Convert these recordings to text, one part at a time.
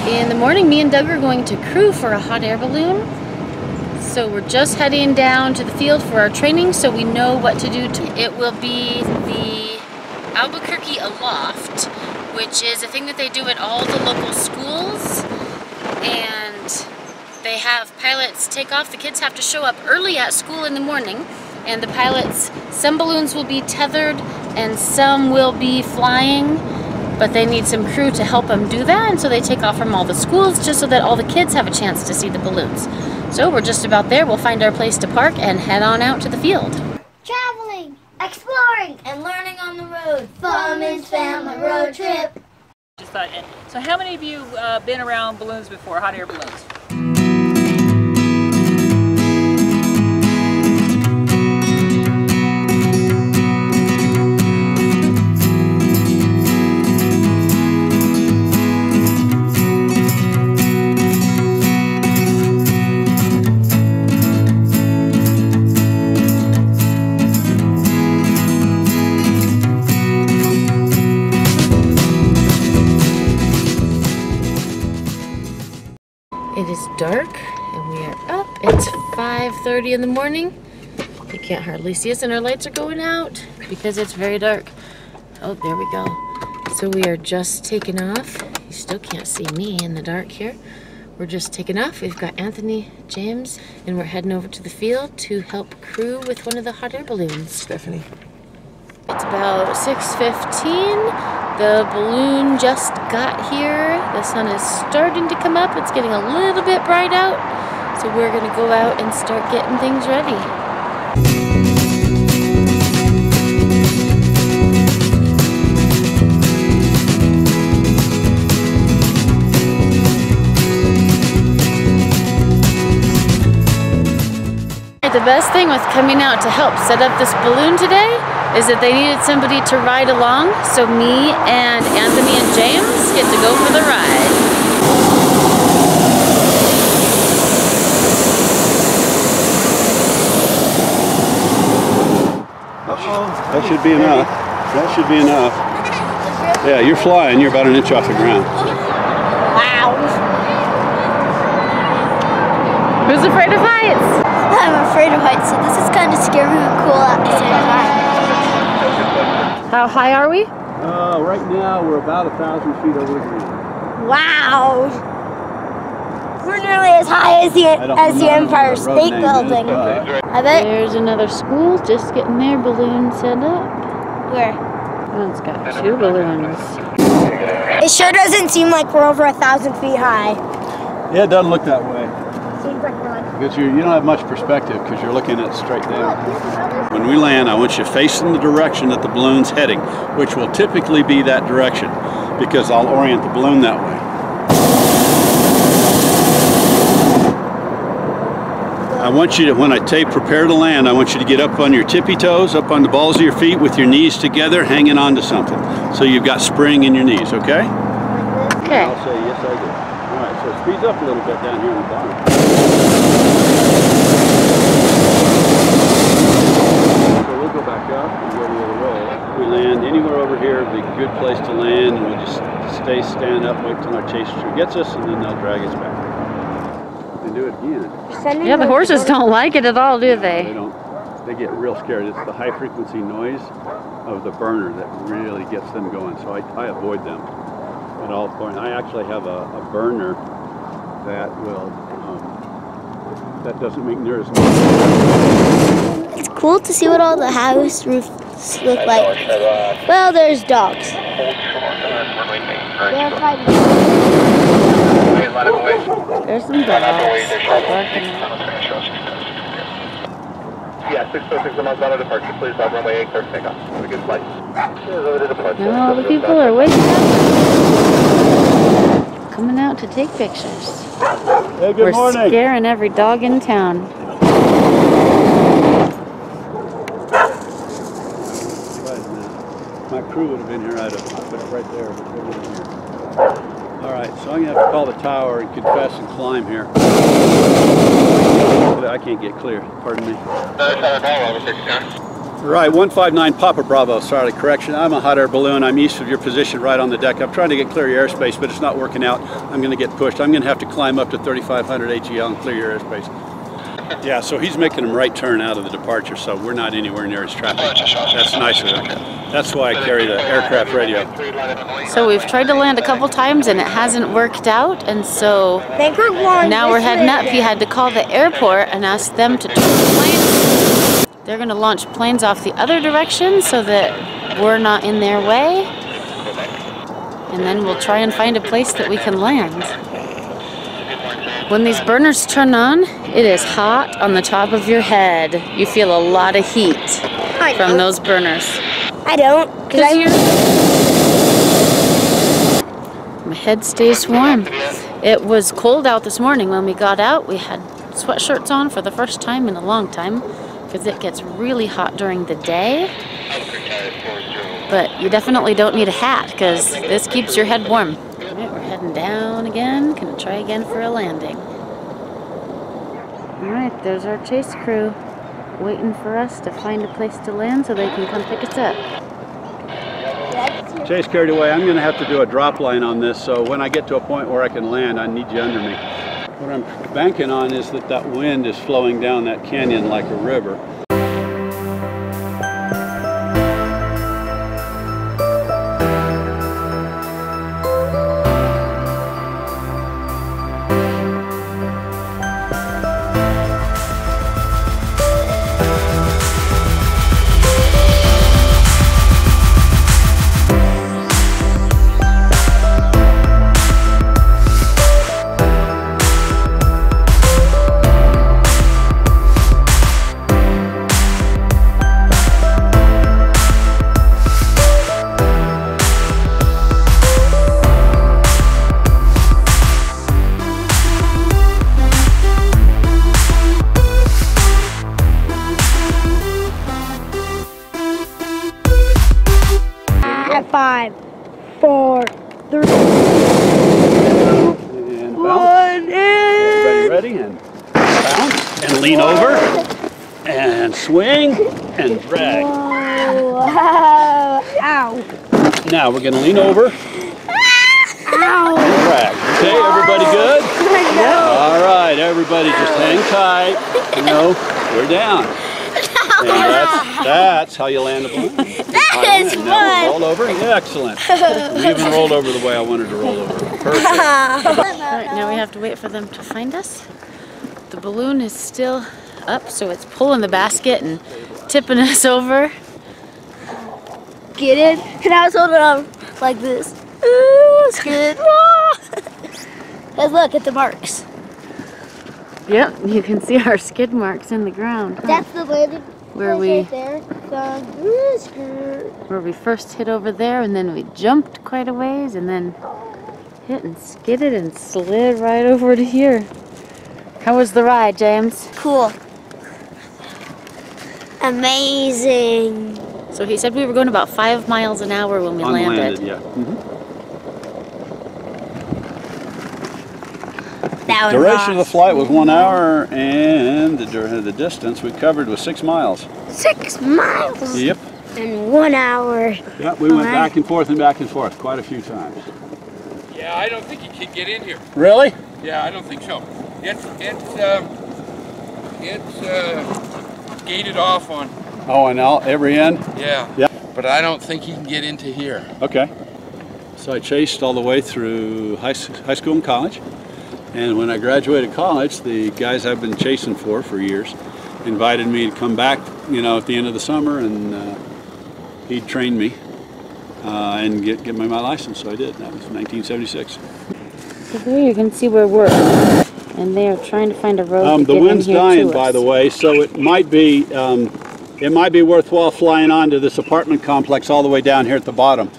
In the morning, me and Doug are going to crew for a hot air balloon. So we're just heading down to the field for our training so we know what to do. It will be the Albuquerque Aloft, which is a thing that they do at all the local schools. And they have pilots take off. The kids have to show up early at school in the morning. And the pilots, some balloons will be tethered and some will be flying. But they need some crew to help them do that, and so they take off from all the schools just so that all the kids have a chance to see the balloons. So we're just about there. We'll find our place to park and head on out to the field. Traveling, exploring, and learning on the road. Family's family road trip. So how many of you been around balloons before, hot air balloons? It is dark and we are up. It's 5:30 in the morning. You can't hardly see us and our lights are going out because it's very dark. Oh, there we go. So we are just taking off. You still can't see me in the dark here. We're just taking off. We've got Anthony, James, and we're heading over to the field to help crew with one of the hot air balloons. Stephanie. It's about 6:15. The balloon just got here. The sun is starting to come up. It's getting a little bit bright out. So we're gonna go out and start getting things ready. The best thing with coming out to help set up this balloon today is that they needed somebody to ride along, so me and Anthony and James get to go for the ride. That should be enough. That should be enough. Yeah, you're flying. You're about an inch off the ground. Wow. Who's afraid of heights? I'm afraid of heights, so this is kind of scary and cool at the same time. How high are we? Right now we're about 1,000 feet over the ground. Wow. We're nearly as high as the Empire State Building. I bet. There's another school just getting their balloon set up. Where? Oh, it's got 2 balloons. It sure doesn't seem like we're over 1,000 feet high. Yeah, it doesn't look that way. Seems like we're like... Because you don't have much perspective because you're looking at it straight down. When we land, I want you facing the direction that the balloon's heading, which will typically be that direction because I'll orient the balloon that way. I want you to, when I prepare to land, I want you to get up on your tippy toes, up on the balls of your feet with your knees together, hanging on to something. So you've got spring in your knees, okay? Okay. I'll say, yes, I do. All right, so it speeds up a little bit down here on the bottom. So we'll go back up and go the other way. If we land anywhere over here, it'll be a good place to land, and we'll just stand up, wait till our chaser gets us, and then they'll drag us back. And do it again. Yeah, the horses don't like it at all, do they? They don't. They get real scared. It's the high frequency noise of the burner that really gets them going. So I avoid them at all points. I actually have a burner that will that doesn't make near as much. It's cool to see what all the house roofs look like. Well, there's dogs. They're fighting. There's some dogs barking. Yeah, 606 miles out of departure, please, Bob, runway 8, clear for takeoff. Have a good flight. No, the people are waking up. Coming out to take pictures. Hey, good morning. We're scaring every dog in town. My crew would have been here. I'd have put it right there. But they weren't here. All right, so I'm going to have to call the tower and confess and climb here. I can't get clear. Pardon me. Right, 159 Papa Bravo, sorry, correction. I'm a hot air balloon. I'm east of your position right on the deck. I'm trying to get clear your airspace, but it's not working out. I'm going to get pushed. I'm going to have to climb up to 3,500 HEL and clear your airspace. Yeah, so he's making him right turn out of the departure, so we're not anywhere near his traffic. That's nice of him. That's why I carry the aircraft radio. So we've tried to land a couple times and it hasn't worked out, and so now we're heading up. He had to call the airport and ask them to turn the plane. They're going to launch planes off the other direction so that we're not in their way. And then we'll try and find a place that we can land. When these burners turn on, it is hot on the top of your head. You feel a lot of heat from those burners. I don't, because my head stays warm. It was cold out this morning when we got out. We had sweatshirts on for the first time in a long time because it gets really hot during the day. But you definitely don't need a hat because this keeps your head warm. All right, we're heading down again. Gonna try again for a landing. All right, there's our chase crew waiting for us to find a place to land so they can come pick us up. Chase carried away. I'm going to have to do a drop line on this, so when I get to a point where I can land, I need you under me. What I'm banking on is that that wind is flowing down that canyon like a river. Five, 4, 3, and bounce. 1, Everybody ready? And bounce and lean over and swing and drag. Wow. Ow. Now we're going to lean over Ow. and drag. Okay, everybody good? No. All right, everybody just hang tight. No, we're down. And that's how you land a balloon. That is and fun. now we'll roll over. Yeah, excellent. We even rolled over the way I wanted to roll over. Perfect. All right, now we have to wait for them to find us. The balloon is still up, so it's pulling the basket and tipping us over. Get it? And I was holding on like this. Ooh, it's good. Let's look at the marks. Yep, you can see our skid marks in the ground. That's the landing Where place we- right there. Where we first hit over there, and then we jumped quite a ways, and then hit and skidded and slid right over to here. How was the ride, James? Cool. Amazing. So he said we were going about 5 miles an hour when we landed. Yeah. That was Duration of the awesome. flight was 1 hour, and the distance we covered was 6 miles. 6 miles Yep. in 1 hour. Yeah, we went back and forth quite a few times. Yeah, I don't think you can get in here. Really? Yeah, I don't think so. It's gated off on. Oh, and now every end? Yeah. Yeah. But I don't think you can get into here. Okay. So I chased all the way through high school and college. And when I graduated college, the guys I've been chasing for years invited me to come back, you know, at the end of the summer, and he'd train me and get me my license. So I did. That was 1976. So there you can see where we're at. And they are trying to find a road to The get wind's in here dying, to by us. the way, so it might be worthwhile flying onto this apartment complex all the way down here at the bottom.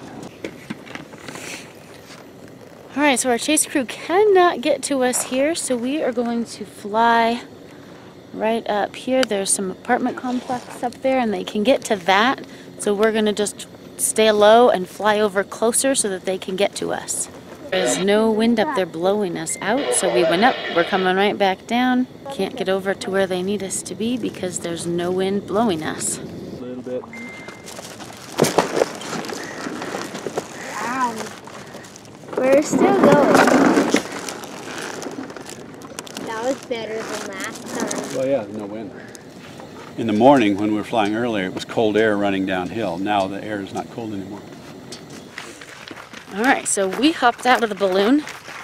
All right, so our chase crew cannot get to us here, so we are going to fly right up here. There's some apartment complex up there, and they can get to that. So we're going to just stay low and fly over closer so that they can get to us. There's no wind up there blowing us out, so we went up. We're coming right back down. Can't get over to where they need us to be because there's no wind blowing us. A little bit. We're still going. That was better than last time. Well, yeah, no wind. In the morning when we were flying earlier, it was cold air running downhill. Now the air is not cold anymore. All right, so we hopped out of the balloon.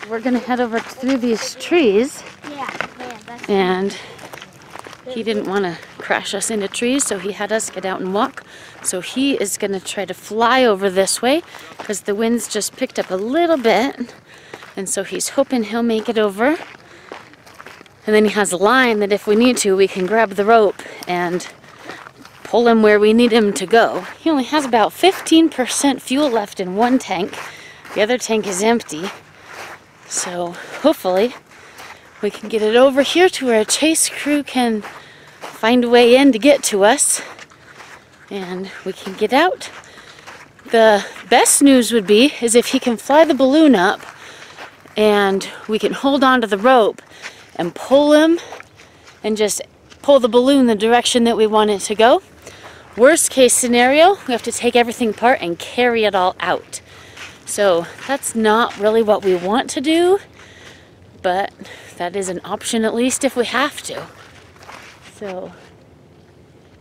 We're gonna head over through these trees. Yeah, that's And he didn't want to crash us into trees, so he had us get out and walk. So he is gonna try to fly over this way because the wind's just picked up a little bit. And so he's hoping he'll make it over. And then he has a line that if we need to, we can grab the rope and pull him where we need him to go. He only has about 15% fuel left in one tank. The other tank is empty. So hopefully we can get it over here to where a chase crew can find a way in to get to us. And we can get out. The best news would be is if he can fly the balloon up and we can hold on to the rope and pull him and just pull the balloon the direction that we want it to go. Worst case scenario, we have to take everything apart and carry it all out. So that's not really what we want to do, but that is an option at least if we have to. So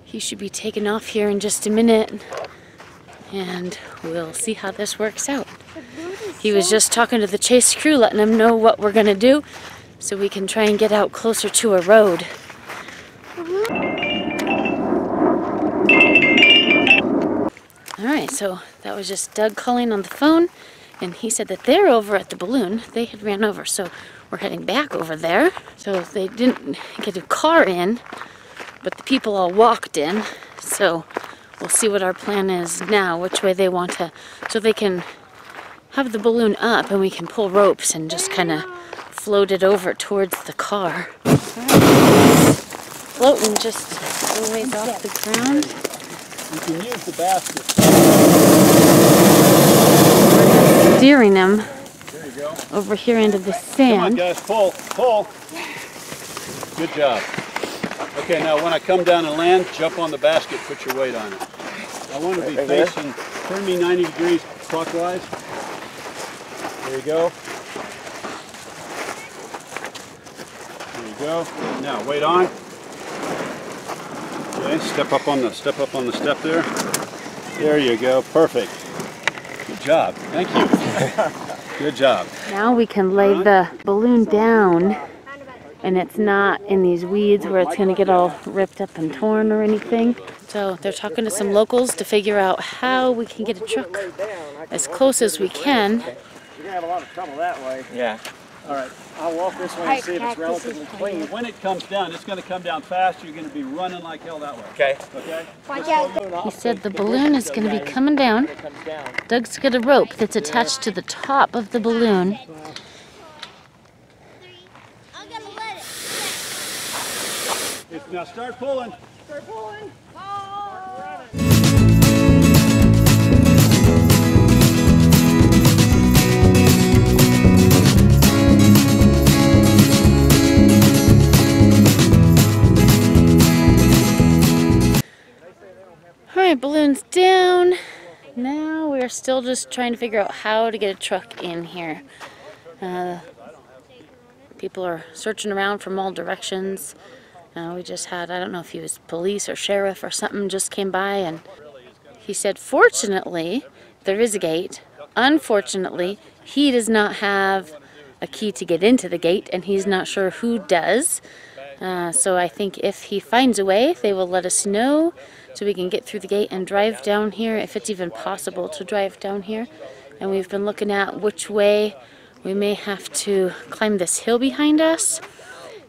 he should be taking off here in just a minute and we'll see how this works out. He was just talking to the chase crew, letting them know what we're gonna do so we can try and get out closer to a road. Alright, so that was just Doug calling on the phone, and he said that they're over at the balloon. They had ran over, so we're heading back over there. So they didn't get a car in, but the people all walked in. So we'll see what our plan is now, which way they want to, so they can have the balloon up and we can pull ropes and just kind of float it over towards the car. Floating just a ways off the ground. You can use the basket. Steering him There you go. over here into the Come on, sand. guys, pull, pull. Good job. Okay, now when I come down and land, jump on the basket, put your weight on it. I want to be facing, turn me 90 degrees clockwise. There you go. There you go. Now weight on. Okay, step up on the step there. There you go. Perfect. Good job. Thank you. Good job. Now we can lay the balloon down and it's not in these weeds where it's going to get all ripped up and torn or anything. So they're talking to some locals to figure out how we can get a truck as close as we can. You're going to have a lot of trouble that way. Yeah. All right, I'll walk this way and see if it's relatively clean. When it comes down, it's going to come down fast. You're going to be running like hell that way. Okay. Okay? Watch out. He said the balloon is going to be coming down. Doug's got a rope that's attached to the top of the balloon. I'm gonna let it. Now start pulling. Start pulling. Alright, balloon's down. Now we're still just trying to figure out how to get a truck in here. People are searching around from all directions. We just had, I don't know if he was police or sheriff or something, just came by and he said, fortunately, there is a gate. Unfortunately, he does not have a key to get into the gate and he's not sure who does. So I think if he finds a way, they will let us know so we can get through the gate and drive down here, if it's even possible to drive down here. And we've been looking at which way we may have to climb this hill behind us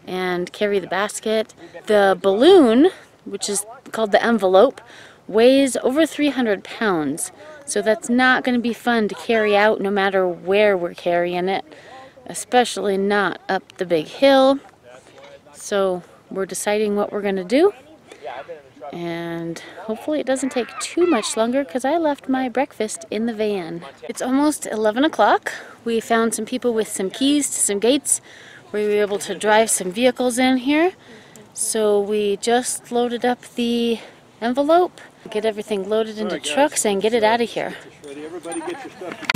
and carry the basket. The balloon, which is called the envelope, weighs over 300 pounds. So that's not going to be fun to carry out no matter where we're carrying it, especially not up the big hill. So we're deciding what we're going to do. And hopefully it doesn't take too much longer because I left my breakfast in the van. It's almost 11 o'clock. We found some people with some keys to some gates where we were able to drive some vehicles in here. So we just loaded up the envelope, get everything loaded into trucks and get it out of here. Everybody get your stuff.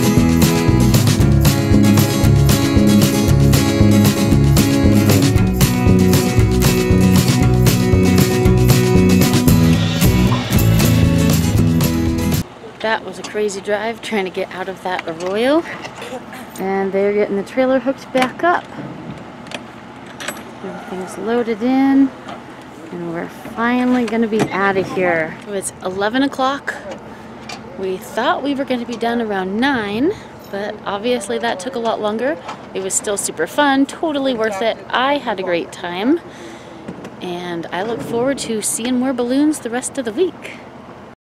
That was a crazy drive trying to get out of that arroyo. And they're getting the trailer hooked back up. Everything's loaded in. And we're finally going to be out of here. So it's 11 o'clock. We thought we were going to be done around 9, but obviously that took a lot longer. It was still super fun, totally worth it. I had a great time. And I look forward to seeing more balloons the rest of the week.